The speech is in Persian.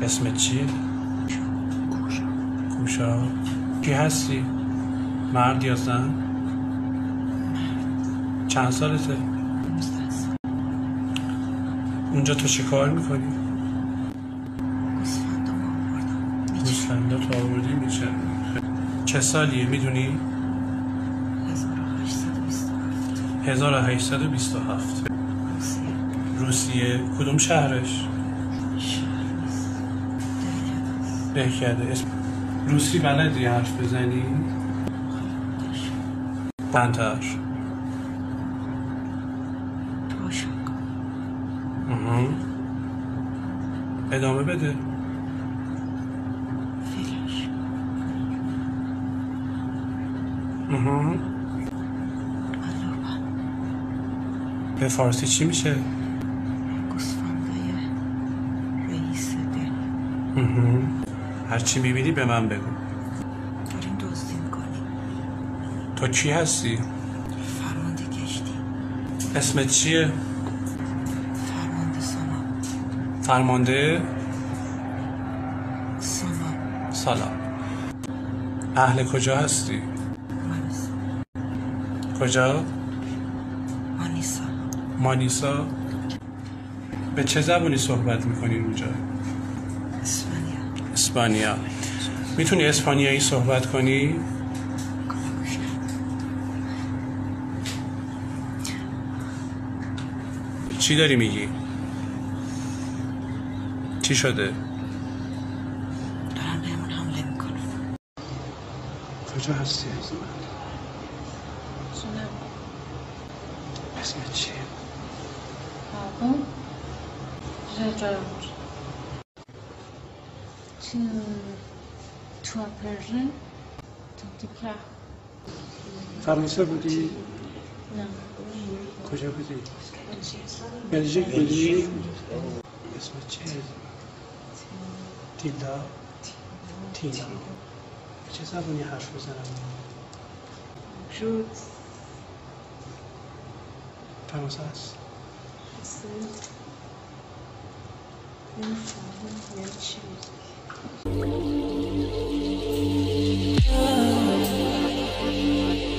اسمت چیه؟ کوشا. کی هستی؟ مرد یا زن؟ چند سالته؟ 19 سال. اونجا تو چی کار میکنی؟ گوسفندام آوردم. گوسفندا تو آوردی میشه. چه سالیه میدونی؟ 1827. 1827. روسیه. کدوم شهرش؟ دهکده. اسم روسی بلدی حرف بزنی؟ بندتر. ادامه بده. فیلش. به فارسی چی میشه؟ گوسفندای رئیس دل. هرچی میبینی به من بگو. داریم دزدی میکنیم. تو کی هستی؟ فرمانده کشتی. اسمت چیه؟ فرمانده سامان. فرمانده سامان. سلام. اهل کجا هستی؟ مانیسا. کجا؟ مانیسا. مانیسا. به چه زبانی صحبت میکنی اونجا؟ اسپانیا. اسپانیا. میتونی اسپانیایی صحبت کنی؟ چی داری میگی؟ چی شده؟ دارن بهمون حمله میکنن. کجا هستی از من؟ جونم. اسمت چیه؟ Pardon? Gerard. Tu as perdu ton diplôme? فرانسه بودی؟ نه. کجا بودی؟ بلژیک بودی؟ اسمت چیه؟ تیلا؟ تینا. چه زبانی حرف بزنم؟ جود. فرانسه هست؟ نمی‌فهمم یعنی چی.